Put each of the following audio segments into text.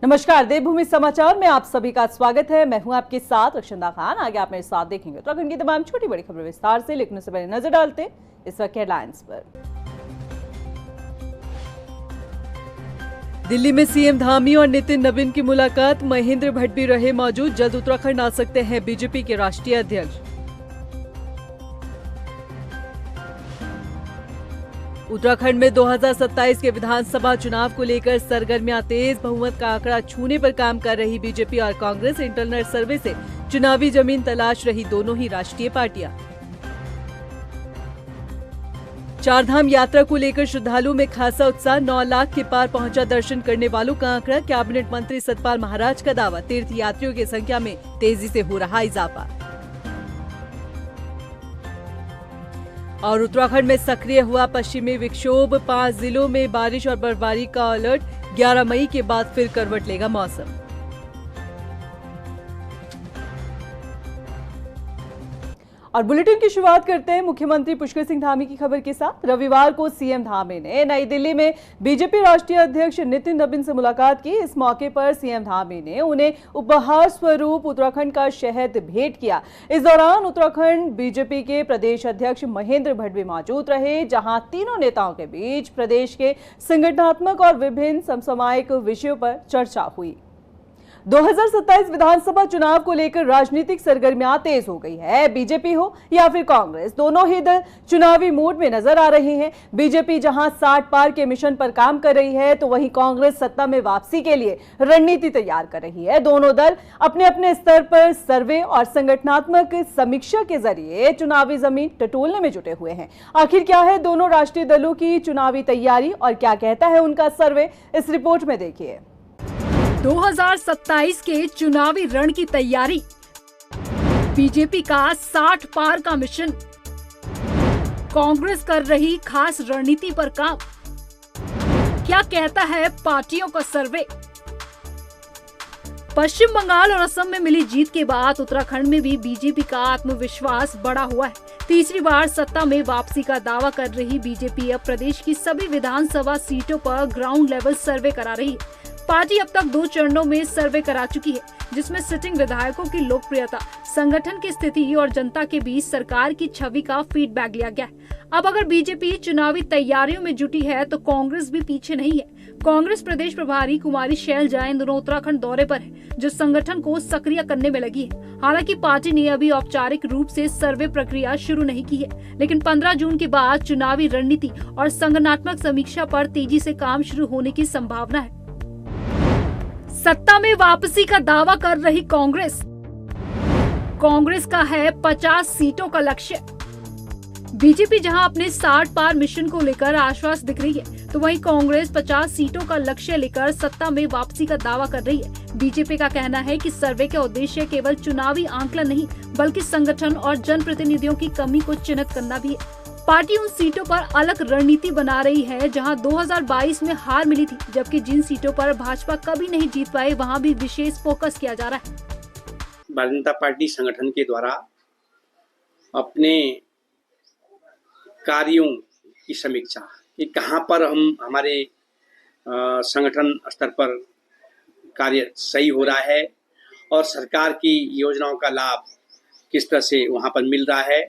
नमस्कार, देवभूमि समाचार में आप सभी का स्वागत है। मैं हूं आपके साथ रक्षंदा खान। आगे आप मेरे साथ देखेंगे उत्तराखंड की तमाम छोटी बड़ी खबरें विस्तार से, लेकिन उससे पहले नजर डालते इस वक्त हेडलाइंस पर। दिल्ली में सीएम धामी और नितिन नवीन की मुलाकात, महेंद्र भट्ट भी रहे मौजूद। जल्द उत्तराखंड आ सकते हैं बीजेपी के राष्ट्रीय अध्यक्ष। उत्तराखंड में 2027 के विधानसभा चुनाव को लेकर सरगर्मियां तेज, बहुमत का आंकड़ा छूने पर काम कर रही बीजेपी और कांग्रेस। इंटरनल सर्वे से चुनावी जमीन तलाश रही दोनों ही राष्ट्रीय पार्टियां। चारधाम यात्रा को लेकर श्रद्धालुओं में खासा उत्साह, 9 लाख के पार पहुंचा दर्शन करने वालों का आंकड़ा। कैबिनेट मंत्री सतपाल महाराज का दावा, तीर्थ यात्रियों की संख्या में तेजी से हो रहा इजाफा। और उत्तराखंड में सक्रिय हुआ पश्चिमी विक्षोभ, 5 जिलों में बारिश और बर्फबारी का अलर्ट। 11 मई के बाद फिर करवट लेगा मौसम। और बुलेटिन की शुरुआत करते हैं मुख्यमंत्री पुष्कर सिंह धामी की खबर के साथ। रविवार को सीएम धामी ने नई दिल्ली में बीजेपी राष्ट्रीय अध्यक्ष नितिन नवीन से मुलाकात की। इस मौके पर सीएम धामी ने उन्हें उपहार स्वरूप उत्तराखंड का शहद भेंट किया। इस दौरान उत्तराखंड बीजेपी के प्रदेश अध्यक्ष महेंद्र भट्ट भी मौजूद रहे, जहां तीनों नेताओं के बीच प्रदेश के संगठनात्मक और विभिन्न समसामयिक विषयों पर चर्चा हुई। 2027 विधानसभा चुनाव को लेकर राजनीतिक सरगर्मियां तेज हो गई है। बीजेपी हो या फिर कांग्रेस, दोनों ही दल चुनावी मूड में नजर आ रहे हैं। बीजेपी जहां 60 पार के मिशन पर काम कर रही है, तो वहीं कांग्रेस सत्ता में वापसी के लिए रणनीति तैयार कर रही है। दोनों दल अपने अपने स्तर पर सर्वे और संगठनात्मक समीक्षा के जरिए चुनावी जमीन टटोलने में जुटे हुए हैं। आखिर क्या है दोनों राष्ट्रीय दलों की चुनावी तैयारी और क्या कहता है उनका सर्वे, इस रिपोर्ट में देखिए। 2027 के चुनावी रण की तैयारी, बीजेपी का 60 पार का मिशन, कांग्रेस कर रही खास रणनीति पर काम। क्या कहता है पार्टियों का सर्वे? पश्चिम बंगाल और असम में मिली जीत के बाद उत्तराखंड में भी बीजेपी का आत्मविश्वास बढ़ा हुआ है। तीसरी बार सत्ता में वापसी का दावा कर रही बीजेपी अब प्रदेश की सभी विधानसभा सीटों पर ग्राउंड लेवल सर्वे करा रही है। पार्टी अब तक 2 चरणों में सर्वे करा चुकी है, जिसमें सिटिंग विधायकों की लोकप्रियता, संगठन की स्थिति और जनता के बीच सरकार की छवि का फीडबैक लिया गया है। अब अगर बीजेपी चुनावी तैयारियों में जुटी है, तो कांग्रेस भी पीछे नहीं है। कांग्रेस प्रदेश प्रभारी कुमारी शैलजा इन दोनों उत्तराखंड दौरे पर है, जो संगठन को सक्रिय करने में लगी है। हालांकि पार्टी ने अभी औपचारिक रूप से सर्वे प्रक्रिया शुरू नहीं की है, लेकिन 15 जून के बाद चुनावी रणनीति और संगठनात्मक समीक्षा पर तेजी से काम शुरू होने की संभावना है। सत्ता में वापसी का दावा कर रही कांग्रेस, कांग्रेस का है 50 सीटों का लक्ष्य। बीजेपी जहां अपने 60 पार मिशन को लेकर आश्वास दिख रही है, तो वहीं कांग्रेस 50 सीटों का लक्ष्य लेकर सत्ता में वापसी का दावा कर रही है। बीजेपी का कहना है कि सर्वे का उद्देश्य केवल चुनावी आंकलन नहीं, बल्कि संगठन और जनप्रतिनिधियों की कमी को चिन्हित करना भी है। पार्टी उन सीटों पर अलग रणनीति बना रही है जहां 2022 में हार मिली थी, जबकि जिन सीटों पर भाजपा कभी नहीं जीत पाए, वहां भी विशेष फोकस किया जा रहा है। भारतीय जनता पार्टी संगठन के द्वारा अपने कार्यों की समीक्षा कि कहां पर हम हमारे संगठन स्तर पर कार्य सही हो रहा है और सरकार की योजनाओं का लाभ किस तरह से वहां पर मिल रहा है,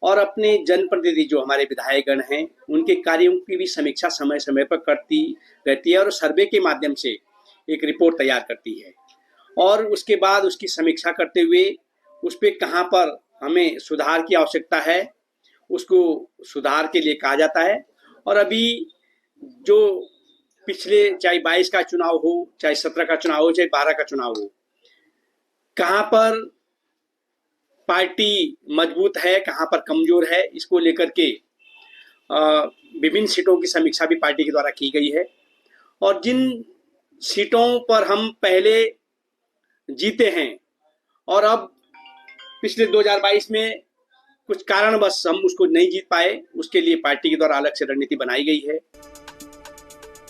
और अपने जनप्रतिनिधि जो हमारे विधायकगण हैं उनके कार्यों की भी समीक्षा समय समय पर करती रहती है और सर्वे के माध्यम से एक रिपोर्ट तैयार करती है, और उसके बाद उसकी समीक्षा करते हुए उस पर कहाँ पर हमें सुधार की आवश्यकता है उसको सुधार के लिए कहा जाता है। और अभी जो पिछले चाहे 22 का चुनाव हो, चाहे 17 का चुनाव हो, चाहे 12 का चुनाव हो, कहाँ पर पार्टी मजबूत है, कहां पर कमजोर है, इसको लेकर के विभिन्न सीटों की समीक्षा भी पार्टी के द्वारा की गई है। और जिन सीटों पर हम पहले जीते हैं और अब पिछले 2022 में कुछ कारणवश हम उसको नहीं जीत पाए, उसके लिए पार्टी के द्वारा अलग से रणनीति बनाई गई है।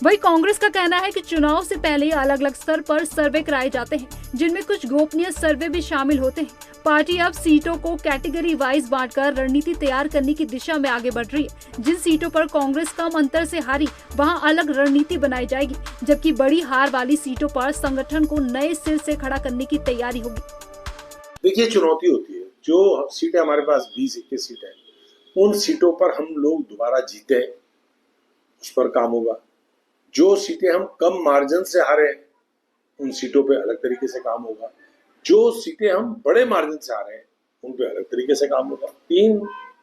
वही कांग्रेस का कहना है कि चुनाव से पहले अलग अलग स्तर पर सर्वे कराए जाते हैं, जिनमें कुछ गोपनीय सर्वे भी शामिल होते हैं। पार्टी अब सीटों को कैटेगरी वाइज बांटकर रणनीति तैयार करने की दिशा में आगे बढ़ रही है। जिन सीटों पर कांग्रेस कम अंतर से हारी, वहां अलग रणनीति बनाई जाएगी, जबकि बड़ी हार वाली सीटों पर संगठन को नए सिर से खड़ा करने की तैयारी होगी। देखिए, चुनौती होती है। जो सीटें हमारे पास 20-21 सीटें हैं, उन सीटों पर हम लोग दोबारा जीते, उस पर काम होगा। जो सीटें हम कम मार्जिन से हारे, उन सीटों पे अलग तरीके से काम होगा। जो सीटें हम बड़े मार्जिन से हारे हैं, उन पे अलग तरीके से काम होगा। 3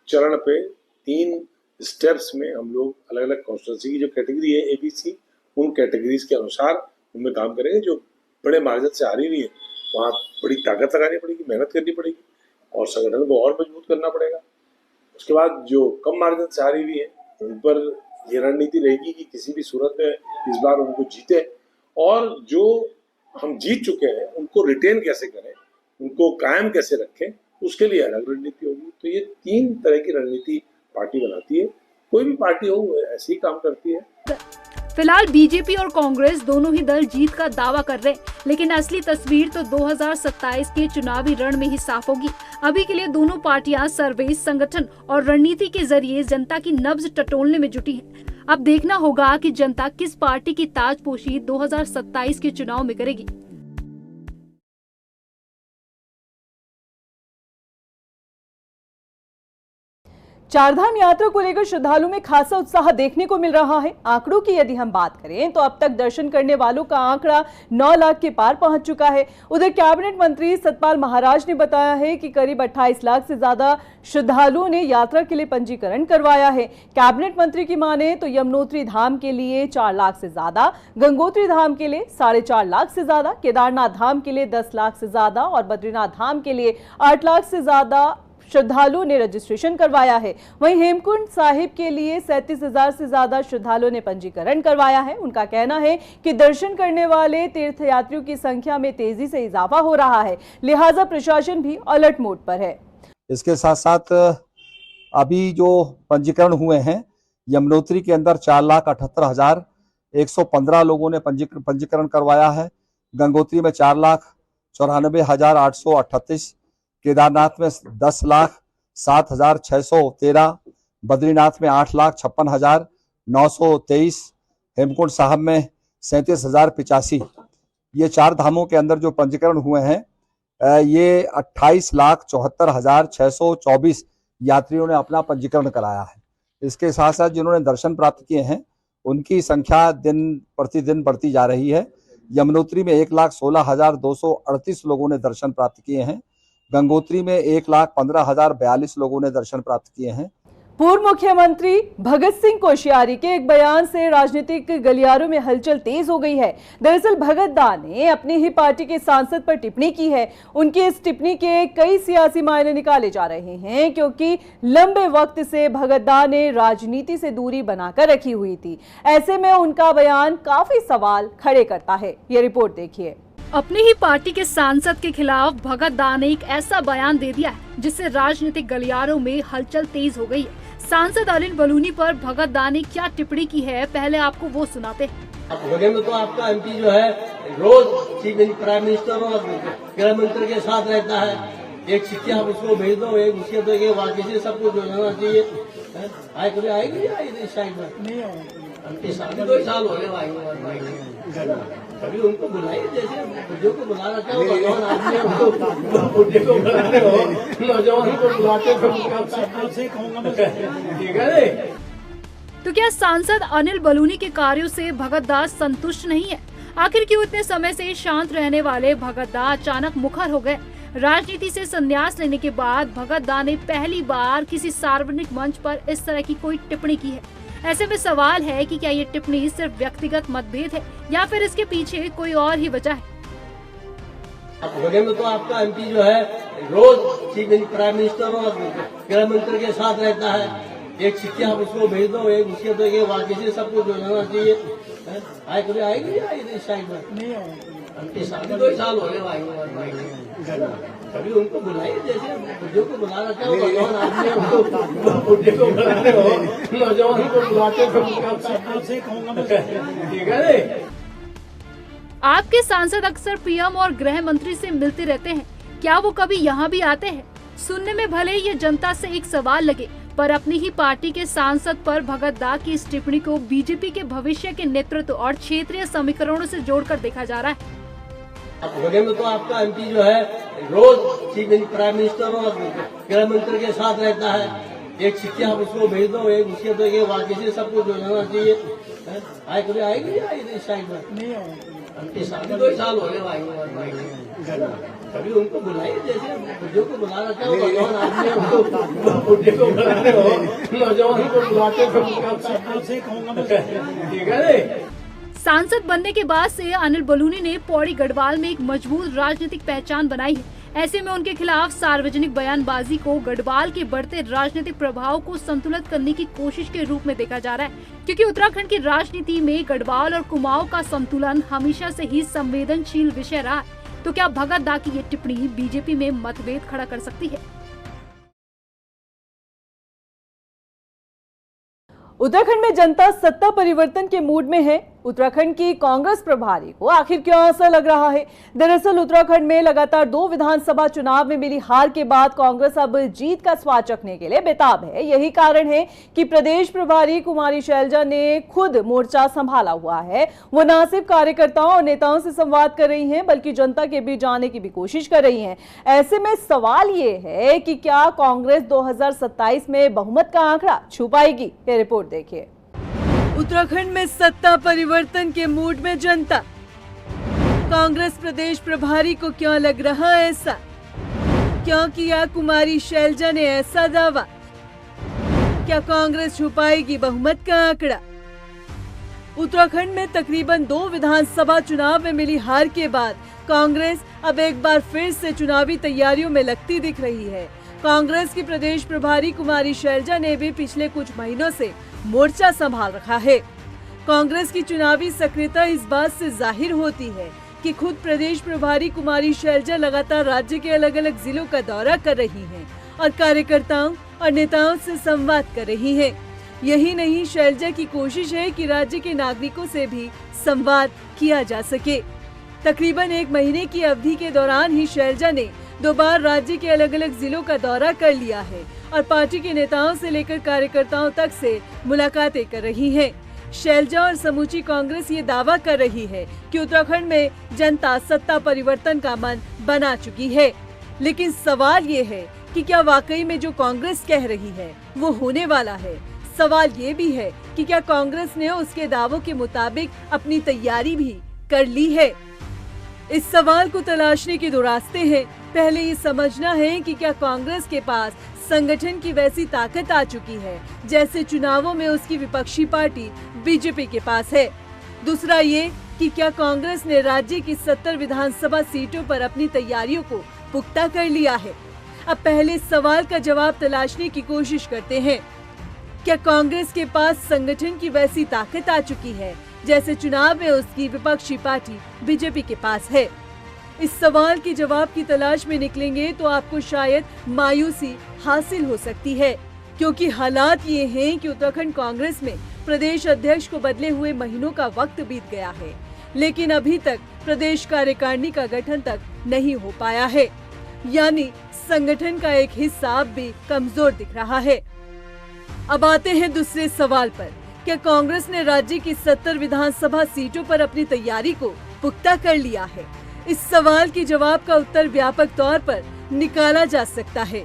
चरण पे 3 स्टेप्स में हम लोग अलग अलग कॉन्स्टिट्यूंसी की जो कैटेगरी है ABC, उन कैटेगरीज के अनुसार उनमें काम करेंगे। जो बड़े मार्जिन से हारी हुई है, वहाँ बड़ी ताकत लगानी पड़ेगी, मेहनत करनी पड़ेगी और संगठन को और मजबूत करना पड़ेगा। उसके बाद जो कम मार्जिन से हारी हुई है, उन पर ये रणनीति रहेगी कि किसी भी सूरत में इस बार उनको जीते, और जो हम जीत चुके हैं उनको रिटेन कैसे करें, उनको कायम कैसे रखें, उसके लिए अलग रणनीति होगी। तो ये 3 तरह की रणनीति पार्टी बनाती है। कोई भी पार्टी हो ऐसे ही काम करती है। फिलहाल बीजेपी और कांग्रेस दोनों ही दल जीत का दावा कर रहे हैं, लेकिन असली तस्वीर तो 2027 के चुनावी रण में ही साफ होगी। अभी के लिए दोनों पार्टियां सर्वे, संगठन और रणनीति के जरिए जनता की नब्ज टटोलने में जुटी हैं। अब देखना होगा कि जनता किस पार्टी की ताजपोशी 2027 के चुनाव में करेगी। चारधाम यात्रा को लेकर श्रद्धालुओं में खासा उत्साह देखने को मिल रहा है। आंकड़ों की यदि हम बात करें तो अब तक दर्शन करने वालों का आंकड़ा 9 लाख के पार पहुंच चुका है। उधर कैबिनेट मंत्री सतपाल महाराज ने बताया है कि करीब 28 लाख से ज्यादा श्रद्धालुओं ने यात्रा के लिए पंजीकरण करवाया है। कैबिनेट मंत्री की माने तो यमुनोत्री धाम के लिए 4 लाख से ज्यादा, गंगोत्री धाम के लिए 4.5 लाख से ज्यादा, केदारनाथ धाम के लिए 10 लाख से ज्यादा और बद्रीनाथ धाम के लिए 8 लाख से ज्यादा श्रद्धालुओं ने रजिस्ट्रेशन करवाया है। वहीं हेमकुंड साहिब के लिए 37,000 से ज्यादा श्रद्धालुओं ने पंजीकरण करवाया है। उनका कहना है कि दर्शन करने वाले तीर्थयात्रियों की संख्या में तेजी से इजाफा हो रहा है, लिहाजा प्रशासन भी अलर्ट मोड पर है। इसके साथ साथ अभी जो पंजीकरण हुए हैं, यमुनोत्री के अंदर 4,78,115 लोगों ने पंजीकरण करवाया है। गंगोत्री में 4,94,838, केदारनाथ में 10,07,613, बद्रीनाथ में 8,56,923, हेमकुंड साहब में 37,085। ये 4 धामों के अंदर जो पंजीकरण हुए हैं, ये 28,74,624 यात्रियों ने अपना पंजीकरण कराया है। इसके साथ साथ जिन्होंने दर्शन प्राप्त किए हैं, उनकी संख्या दिन प्रतिदिन बढ़ती जा रही है। यमुनोत्री में 1,16,238 लोगों ने दर्शन प्राप्त किए हैं। गंगोत्री में 1,15,042 लोगों ने दर्शन प्राप्त किए हैं। पूर्व मुख्यमंत्री भगत सिंह कोश्यारी के एक बयान से राजनीतिक गलियारों में हलचल तेज हो गई है। दरअसल भगत दा ने अपनी ही पार्टी के सांसद पर टिप्पणी की है। उनकी इस टिप्पणी के कई सियासी मायने निकाले जा रहे हैं, क्योंकि लंबे वक्त से भगत दा ने राजनीति से दूरी बनाकर रखी हुई थी। ऐसे में उनका बयान काफी सवाल खड़े करता है। ये रिपोर्ट देखिए। अपनी ही पार्टी के सांसद के खिलाफ भगत दा ने एक ऐसा बयान दे दिया है जिससे राजनीतिक गलियारों में हलचल तेज हो गई है। सांसद अनिल बलूनी पर भगत दा ने क्या टिप्पणी की है, पहले आपको वो सुनाते हैं। भगत में तो आपका MP जो है रोज चीफ प्राइम मिनिस्टर और गृह मंत्री के साथ रहता है। एक चिट्ठी आप उसको भेज दो, एक उसके तो ये वाकई से सब कुछ जाना चाहिए। आए कभी आएगी इस साइड में नहीं आएगी। 2 साल हो गए भाई, कभी उनको बुलाइए, जैसे बुढ़ियों को बुलाना चाहो, नौजवान आदमी बुढ़े को बुलाते हो, नौजवान को बुलाते ठीक है। तो क्या सांसद अनिल बलूनी के कार्यों से भगत दा संतुष्ट नहीं है? आखिर क्यों इतने समय से शांत रहने वाले भगत दा अचानक मुखर हो गए? राजनीति से संन्यास लेने के बाद भगत दा ने पहली बार किसी सार्वजनिक मंच पर इस तरह की कोई टिप्पणी की है। ऐसे में सवाल है कि क्या ये टिप्पणी सिर्फ व्यक्तिगत मतभेद है या फिर इसके पीछे कोई और ही वजह है? भगत में तो आपका MP जो है रोज चीफ प्राइम मिनिस्टर और गृह मंत्री के साथ रहता है। एक चिट्ठी आप उसको भेज दो, एक उसके तो ये वाकई से सब कुछ जाना चाहिए। आए कभी आएगी इस साइड में नहीं आएगी। 2 साल हो गए भाई, कभी उनको बुलाइए, जैसे बुढ़ियों को बुलाना चाहो, नौजवान आदमी बुढ़े को बुलाते हो, नौजवान को बुलाते हो ठीक है। आपके सांसद अक्सर PM और गृह मंत्री से मिलते रहते हैं, क्या वो कभी यहाँ भी आते हैं? सुनने में भले ये जनता से एक सवाल लगे, पर अपनी ही पार्टी के सांसद पर भगत दा की इस टिप्पणी को बीजेपी के भविष्य के नेतृत्व और क्षेत्रीय समीकरणों से जोड़कर देखा जा रहा है। वगैरह में तो आपका एमपी जो है रोज चीफ प्राइम मिनिस्टर और गृह मंत्री के साथ रहता है। एक चिट्ठी आप उसको भेज दो, एक उसके तो एक वाक्य से सबको जो जाना चाहिए। आए कभी आएगी इस साइड में नहीं आएगी, शादी 2 साल हो गए। कभी उनको बुलाइए, जैसे बुढ़ियों को बुला रखा है, नौजवान आदमी है, बुढ़े को बुलाते हो, नौजवान को बुलाते हो, ठीक है। सांसद बनने के बाद से अनिल बलूनी ने पौड़ी गढ़वाल में एक मजबूत राजनीतिक पहचान बनाई है। ऐसे में उनके खिलाफ सार्वजनिक बयानबाजी को गढ़वाल के बढ़ते राजनीतिक प्रभाव को संतुलित करने की कोशिश के रूप में देखा जा रहा है, क्योंकि उत्तराखंड की राजनीति में गढ़वाल और कुमाऊं का संतुलन हमेशा से ही संवेदनशील विषय रहा है। तो क्या भगत दा की ये टिप्पणी बीजेपी में मतभेद खड़ा कर सकती है? उत्तराखंड में जनता सत्ता परिवर्तन के मूड में है। उत्तराखंड की कांग्रेस प्रभारी को आखिर क्यों ऐसा लग रहा है? दरअसल उत्तराखंड में लगातार 2 विधानसभा चुनाव में मिली हार के बाद कांग्रेस अब जीत का स्वाद चखने के लिए बेताब है। यही कारण है कि प्रदेश प्रभारी कुमारी शैलजा ने खुद मोर्चा संभाला हुआ है। वो न सिर्फ कार्यकर्ताओं और नेताओं से संवाद कर रही हैं, बल्कि जनता के बीच जाने की भी कोशिश कर रही हैं। ऐसे में सवाल ये है कि क्या कांग्रेस 2027 में बहुमत का आंकड़ा छू पाएगी? ये रिपोर्ट देखिए। उत्तराखंड में सत्ता परिवर्तन के मूड में जनता। कांग्रेस प्रदेश प्रभारी को क्यों लग रहा ऐसा? क्यों किया कुमारी शैलजा ने ऐसा दावा? क्या कांग्रेस छुपाएगी बहुमत का आंकड़ा? उत्तराखंड में तकरीबन 2 विधानसभा चुनाव में मिली हार के बाद कांग्रेस अब एक बार फिर से चुनावी तैयारियों में लगती दिख रही है। कांग्रेस की प्रदेश प्रभारी कुमारी शैलजा ने भी पिछले कुछ महीनों से मोर्चा संभाल रखा है। कांग्रेस की चुनावी सक्रियता इस बात से जाहिर होती है कि खुद प्रदेश प्रभारी कुमारी शैलजा लगातार राज्य के अलग अलग जिलों का दौरा कर रही हैं और कार्यकर्ताओं और नेताओं से संवाद कर रही हैं। यही नहीं, शैलजा की कोशिश है कि राज्य के नागरिकों से भी संवाद किया जा सके। तकरीबन 1 महीने की अवधि के दौरान ही शैलजा ने 2 बार राज्य के अलग अलग जिलों का दौरा कर लिया है और पार्टी के नेताओं से लेकर कार्यकर्ताओं तक से मुलाकातें कर रही हैं। शैलजा और समूची कांग्रेस ये दावा कर रही है कि उत्तराखंड में जनता सत्ता परिवर्तन का मन बना चुकी है। लेकिन सवाल ये है कि क्या वाकई में जो कांग्रेस कह रही है वो होने वाला है? सवाल ये भी है कि क्या कांग्रेस ने उसके दावों के मुताबिक अपनी तैयारी भी कर ली है? इस सवाल को तलाशने के 2 रास्ते हैं। पहले ये समझना है कि क्या कांग्रेस के पास संगठन की वैसी ताकत आ चुकी है जैसे चुनावों में उसकी विपक्षी पार्टी बीजेपी के पास है। दूसरा ये कि क्या कांग्रेस ने राज्य की 70 विधानसभा सीटों पर अपनी तैयारियों को पुख्ता कर लिया है। अब पहले इस सवाल का जवाब तलाशने की कोशिश करते हैं। क्या कांग्रेस के पास संगठन की वैसी ताकत आ चुकी है जैसे चुनाव में उसकी विपक्षी पार्टी बीजेपी के पास है? इस सवाल के जवाब की तलाश में निकलेंगे तो आपको शायद मायूसी हासिल हो सकती है, क्योंकि हालात ये हैं कि उत्तराखंड कांग्रेस में प्रदेश अध्यक्ष को बदले हुए महीनों का वक्त बीत गया है, लेकिन अभी तक प्रदेश कार्यकारिणी का गठन तक नहीं हो पाया है। यानी संगठन का एक हिस्सा अब भी कमजोर दिख रहा है। अब आते हैं दूसरे सवाल पर। क्या कांग्रेस ने राज्य की 70 विधानसभा सीटों पर अपनी तैयारी को पुख्ता कर लिया है? इस सवाल के जवाब का उत्तर व्यापक तौर पर निकाला जा सकता है,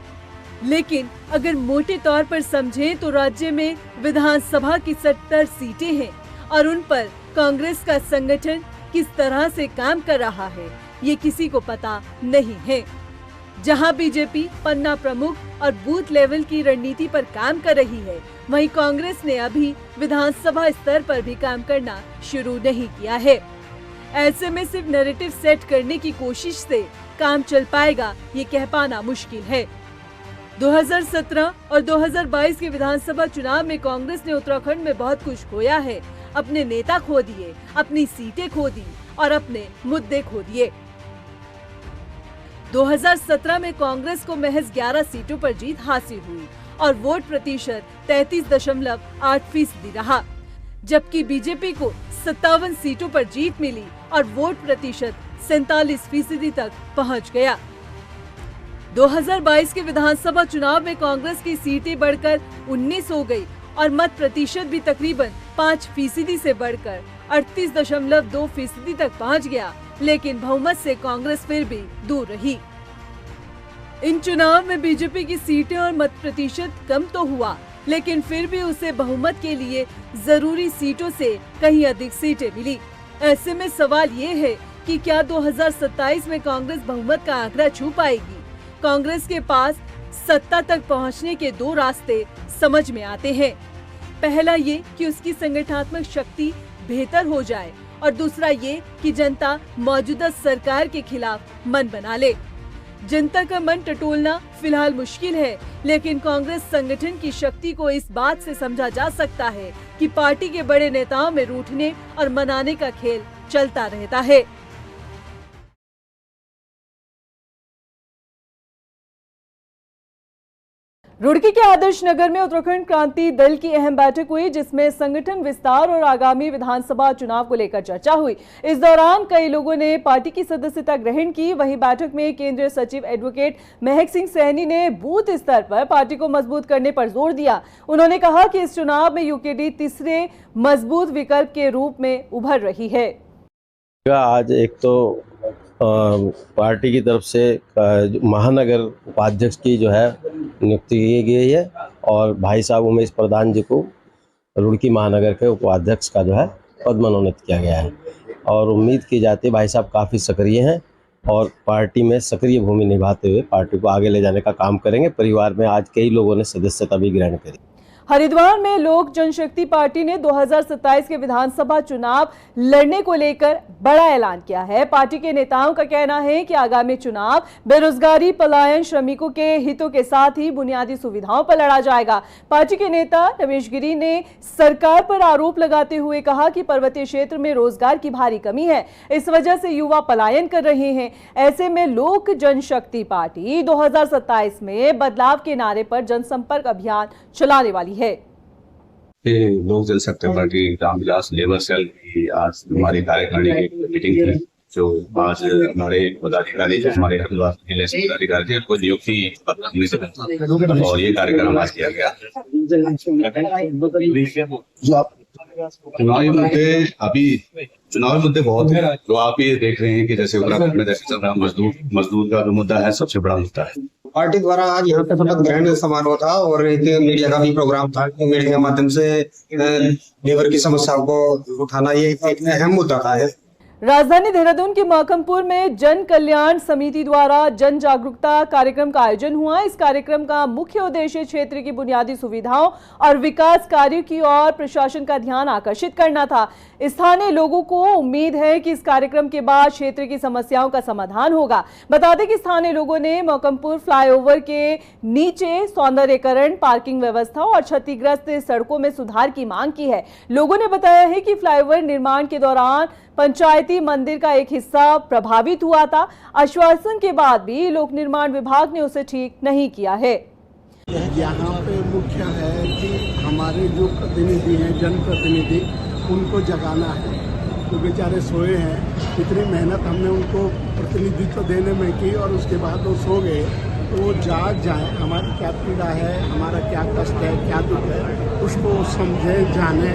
लेकिन अगर मोटे तौर पर समझें तो राज्य में विधानसभा की 70 सीटें हैं और उन पर कांग्रेस का संगठन किस तरह से काम कर रहा है ये किसी को पता नहीं है। जहां बीजेपी पन्ना प्रमुख और बूथ लेवल की रणनीति पर काम कर रही है, वहीं कांग्रेस ने अभी विधानसभा स्तर पर भी काम करना शुरू नहीं किया है। ऐसे में सिर्फ नैरेटिव सेट करने की कोशिश से काम चल पाएगा ये कह पाना मुश्किल है। 2017 और 2022 के विधानसभा चुनाव में कांग्रेस ने उत्तराखंड में बहुत कुछ खोया है। अपने नेता खो दिए, अपनी सीटें खो दी और अपने मुद्दे खो दिए। 2017 में कांग्रेस को महज 11 सीटों पर जीत हासिल हुई और वोट प्रतिशत 33.8% रहा, जबकि बीजेपी को 57 सीटों पर जीत मिली और वोट प्रतिशत 47% तक पहुंच गया। 2022 के विधानसभा चुनाव में कांग्रेस की सीटें बढ़कर 19 हो गई और मत प्रतिशत भी तकरीबन 5% से बढ़कर 38.2% तक पहुंच गया, लेकिन बहुमत से कांग्रेस फिर भी दूर रही। इन चुनाव में बीजेपी की सीटें और मत प्रतिशत कम तो हुआ, लेकिन फिर भी उसे बहुमत के लिए जरूरी सीटों से कहीं अधिक सीटें मिली। ऐसे में सवाल ये है कि क्या 2027 में कांग्रेस बहुमत का आंकड़ा छू पाएगी? कांग्रेस के पास सत्ता तक पहुंचने के दो रास्ते समझ में आते हैं। पहला ये कि उसकी संगठनात्मक शक्ति बेहतर हो जाए और दूसरा ये कि जनता मौजूदा सरकार के खिलाफ मन बना ले। जनता का मन टटोलना फिलहाल मुश्किल है, लेकिन कांग्रेस संगठन की शक्ति को इस बात से समझा जा सकता है कि पार्टी के बड़े नेताओं में रूठने और मनाने का खेल चलता रहता है। रुड़की के आदर्श नगर में उत्तराखंड क्रांति दल की अहम बैठक हुई, जिसमें संगठन विस्तार और आगामी विधानसभा चुनाव को लेकर चर्चा हुई। इस दौरान कई लोगों ने पार्टी की सदस्यता ग्रहण की। वहीं बैठक में केंद्रीय सचिव एडवोकेट महक सिंह सैनी ने बूथ स्तर पर पार्टी को मजबूत करने पर जोर दिया। उन्होंने कहा कि इस चुनाव में यूकेडी तीसरे मजबूत विकल्प के रूप में उभर रही है। आज एक तो पार्टी की तरफ से महानगर उपाध्यक्ष की जो है नियुक्ति की गई है और भाई साहब उमेश प्रधान जी को रुड़की महानगर के उपाध्यक्ष का जो है पद मनोनीत किया गया है और उम्मीद की जाती है भाई साहब काफ़ी सक्रिय हैं और पार्टी में सक्रिय भूमिका निभाते हुए पार्टी को आगे ले जाने का काम करेंगे। परिवार में आज कई लोगों ने सदस्यता भी ग्रहण करी। हरिद्वार में लोक जनशक्ति पार्टी ने 2027 के विधानसभा चुनाव लड़ने को लेकर बड़ा ऐलान किया है। पार्टी के नेताओं का कहना है कि आगामी चुनाव बेरोजगारी, पलायन, श्रमिकों के हितों के साथ ही बुनियादी सुविधाओं पर लड़ा जाएगा। पार्टी के नेता रमेश गिरी ने सरकार पर आरोप लगाते हुए कहा कि पर्वतीय क्षेत्र में रोजगार की भारी कमी है, इस वजह से युवा पलायन कर रहे हैं। ऐसे में लोक जनशक्ति पार्टी 2027 में बदलाव के नारे पर जनसंपर्क अभियान चलाने वाली है। लोक जनशक्ति पार्टी रामविलास लेबर सेल की आज हमारी कार्यकारिणी की मीटिंग थी, जो आज हमारे पदाधिकारी हमारे हरिद्वार जिले से पदाधिकारी थे को नियुक्ति और ये कार्यक्रम आज किया गया। चुनावी मुद्दे बहुत हैं, तो आप ये देख रहे हैं कि जैसे उत्तराखंड में जैसे चल रहा मजदूर का जो मुद्दा है सबसे बड़ा मुद्दा है। पार्टी द्वारा आज यहाँ पे शपथ ग्रहण समारोह था और एक मीडिया का भी प्रोग्राम था। मीडिया के माध्यम से लेबर की समस्याओं को उठाना ये एक अहम मुद्दा था। राजधानी देहरादून के मौकमपुर में जन कल्याण समिति द्वारा जन जागरूकता कार्यक्रम का आयोजन हुआ। इस कार्यक्रम का मुख्य उद्देश्य क्षेत्र की बुनियादी सुविधाओं और विकास कार्यों की ओर प्रशासन का ध्यान आकर्षित करना था। स्थानीय लोगों को उम्मीद है कि इस कार्यक्रम के बाद क्षेत्र की समस्याओं का समाधान होगा। बता दें कि स्थानीय लोगों ने मौकमपुर फ्लाईओवर के नीचे सौंदर्यीकरण, पार्किंग व्यवस्था और क्षतिग्रस्त सड़कों में सुधार की मांग की है। लोगों ने बताया है कि फ्लाईओवर निर्माण के दौरान पंचायती मंदिर का एक हिस्सा प्रभावित हुआ था। आश्वासन के बाद भी लोक निर्माण विभाग ने उसे ठीक नहीं किया है। यहाँ पे मुख्य है कि हमारे जो प्रतिनिधि हैं, जनप्रतिनिधि, उनको जगाना है। तो बेचारे सोए हैं, इतनी मेहनत हमने उनको प्रतिनिधित्व देने में की और उसके बाद वो सो गए, तो वो जाग जाए, हमारी क्या पीड़ा है, हमारा क्या कष्ट है, क्या दुख है, उसको समझे, जाने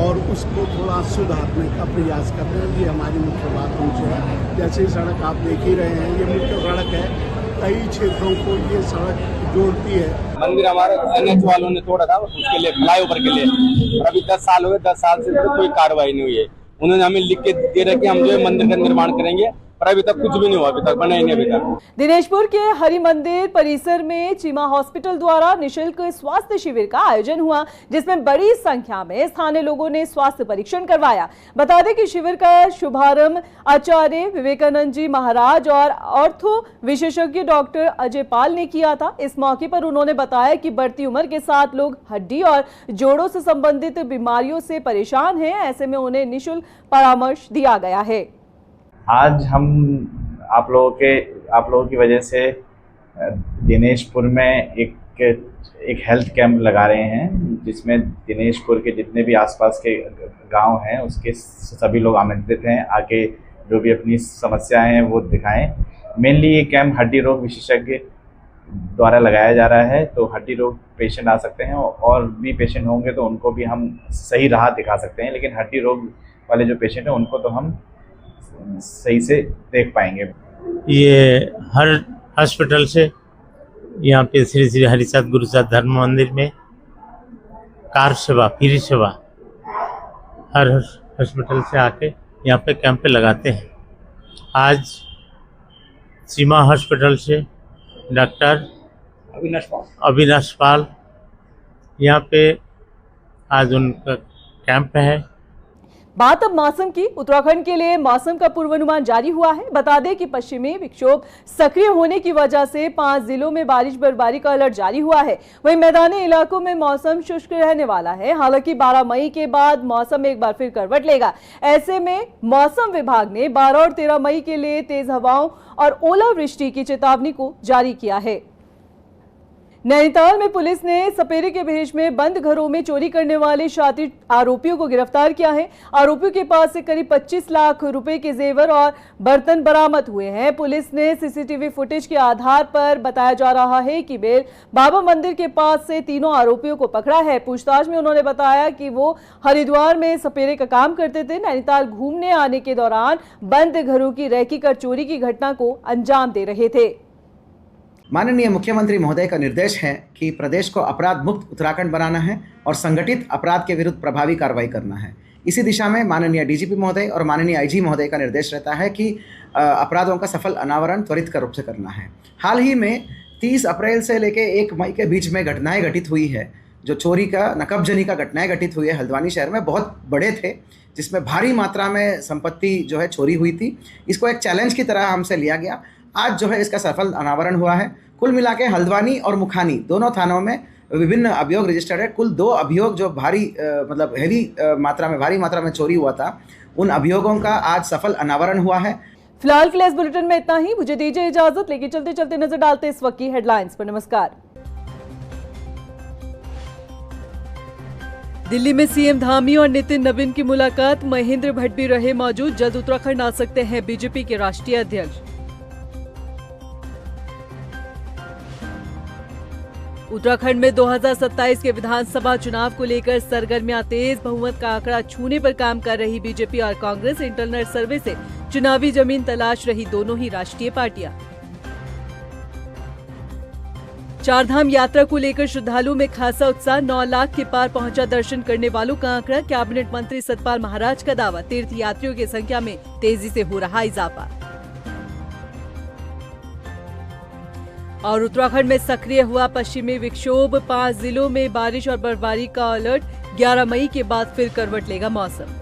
और उसको थोड़ा सुधारने का प्रयास कर रहे हैं। ये हमारी मुख्य बात उनसे है। जैसे सड़क आप देख ही रहे हैं, ये मुख्य सड़क है, कई क्षेत्रों को ये सड़क जोड़ती है। मंदिर हमारे NH वालों ने तोड़ा था उसके लिए, फ्लाईओवर के लिए, और अभी 10 साल हो गए, 10 साल से कोई कार्रवाई नहीं हुई है। उन्होंने हमें लिख के दे रहे कि हम जो है मंदिर का निर्माण करेंगे, पर अभी तक कुछ भी नहीं हुआ, अभी तक बना ही नहीं। अभी तक दिनेशपुर के हरि मंदिर परिसर में चीमा हॉस्पिटल द्वारा निःशुल्क स्वास्थ्य शिविर का आयोजन हुआ, जिसमें बड़ी संख्या में स्थानीय लोगों ने स्वास्थ्य परीक्षण करवाया। बता दें कि शिविर का शुभारंभ आचार्य विवेकानंद जी महाराज और ऑर्थो विशेषज्ञ डॉक्टर अजय पाल ने किया था। इस मौके पर उन्होंने बताया कि बढ़ती उम्र के साथ लोग हड्डी और जोड़ों से संबंधित बीमारियों से परेशान हैं, ऐसे में उन्हें निःशुल्क परामर्श दिया गया है। आज हम आप लोगों की वजह से दिनेशपुर में एक हेल्थ कैंप लगा रहे हैं, जिसमें दिनेशपुर के जितने भी आसपास के गांव हैं उसके सभी लोग आमंत्रित हैं, आके जो भी अपनी समस्याएं हैं वो दिखाएं। मेनली ये कैंप हड्डी रोग विशेषज्ञ द्वारा लगाया जा रहा है, तो हड्डी रोग पेशेंट आ सकते हैं और भी पेशेंट होंगे तो उनको भी हम सही राह दिखा सकते हैं, लेकिन हड्डी रोग वाले जो पेशेंट हैं उनको तो हम सही से देख पाएंगे। ये हर हॉस्पिटल से यहाँ पे श्री श्री हरिसाद गुरुसाद धर्म मंदिर में कार सेवा, फ्री सेवा हर हॉस्पिटल से आके यहाँ पे कैंप पे लगाते हैं। आज सीमा हॉस्पिटल से डॉक्टर अविनाश पाल यहाँ पे आज उनका कैंप है। बात अब मौसम की। उत्तराखंड के लिए मौसम का पूर्वानुमान जारी हुआ है। बता दें कि पश्चिमी विक्षोभ सक्रिय होने की वजह से 5 जिलों में बारिश बर्फबारी का अलर्ट जारी हुआ है। वहीं मैदानी इलाकों में मौसम शुष्क रहने वाला है। हालांकि 12 मई के बाद मौसम एक बार फिर करवट लेगा। ऐसे में मौसम विभाग ने 12 और 13 मई के लिए तेज हवाओं और ओलावृष्टि की चेतावनी को जारी किया है। नैनीताल में पुलिस ने सपेरे के भेष में बंद घरों में चोरी करने वाले शातिर आरोपियों को गिरफ्तार किया है। आरोपियों के पास से करीब 25 लाख रुपए के जेवर और बर्तन बरामद हुए हैं। पुलिस ने सीसीटीवी फुटेज के आधार पर बताया जा रहा है कि बेल बाबा मंदिर के पास से तीनों आरोपियों को पकड़ा है। पूछताछ में उन्होंने बताया कि वो हरिद्वार में सपेरे का काम करते थे। नैनीताल घूमने आने के दौरान बंद घरों की रेकी कर चोरी की घटना को अंजाम दे रहे थे। माननीय मुख्यमंत्री महोदय का निर्देश है कि प्रदेश को अपराध मुक्त उत्तराखंड बनाना है और संगठित अपराध के विरुद्ध प्रभावी कार्रवाई करना है। इसी दिशा में माननीय डीजीपी महोदय और माननीय आईजी महोदय का निर्देश रहता है कि अपराधों का सफल अनावरण त्वरित रूप से करना है। हाल ही में 30 अप्रैल से लेकर 1 मई के बीच में घटनाएं घटित हुई है। जो चोरी का नकबजनी का घटनाएं घटित हुई है हल्द्वानी शहर में, बहुत बड़े थे, जिसमें भारी मात्रा में संपत्ति जो है चोरी हुई थी। इसको एक चैलेंज की तरह हमसे लिया गया। आज जो है इसका सफल अनावरण हुआ है। कुल मिला के हल्द्वानी और मुखानी दोनों थानों में विभिन्न अभियोग रजिस्टर्ड है। कुल 2 अभियोग जो भारी मात्रा में चोरी हुआ था, उन अभियोगों का आज सफल अनावरण हुआ है। फिलहाल के लिए इस बुलेटिन में इतना ही। मुझे दीजिए इजाजत, लेकिन चलते चलते नजर डालते इस वक्त की हेडलाइंस पर। नमस्कार। दिल्ली में सीएम धामी और नितिन नबीन की मुलाकात। महेंद्र भट्ट भी रहे मौजूद। जल्द उत्तराखंड आ सकते हैं बीजेपी के राष्ट्रीय अध्यक्ष। उत्तराखंड में 2027 के विधानसभा चुनाव को लेकर सरगर्मियां तेज। बहुमत का आंकड़ा छूने पर काम कर रही बीजेपी और कांग्रेस। इंटरनल सर्वे से चुनावी जमीन तलाश रही दोनों ही राष्ट्रीय पार्टियां। चारधाम यात्रा को लेकर श्रद्धालुओं में खासा उत्साह। 9 लाख के पार पहुंचा दर्शन करने वालों का आंकड़ा। कैबिनेट मंत्री सतपाल महाराज का दावा। तीर्थ यात्रियों की संख्या में तेजी से हो रहा इजाफा। और उत्तराखंड में सक्रिय हुआ पश्चिमी विक्षोभ। 5 जिलों में बारिश और बर्फबारी का अलर्ट। 11 मई के बाद फिर करवट लेगा मौसम।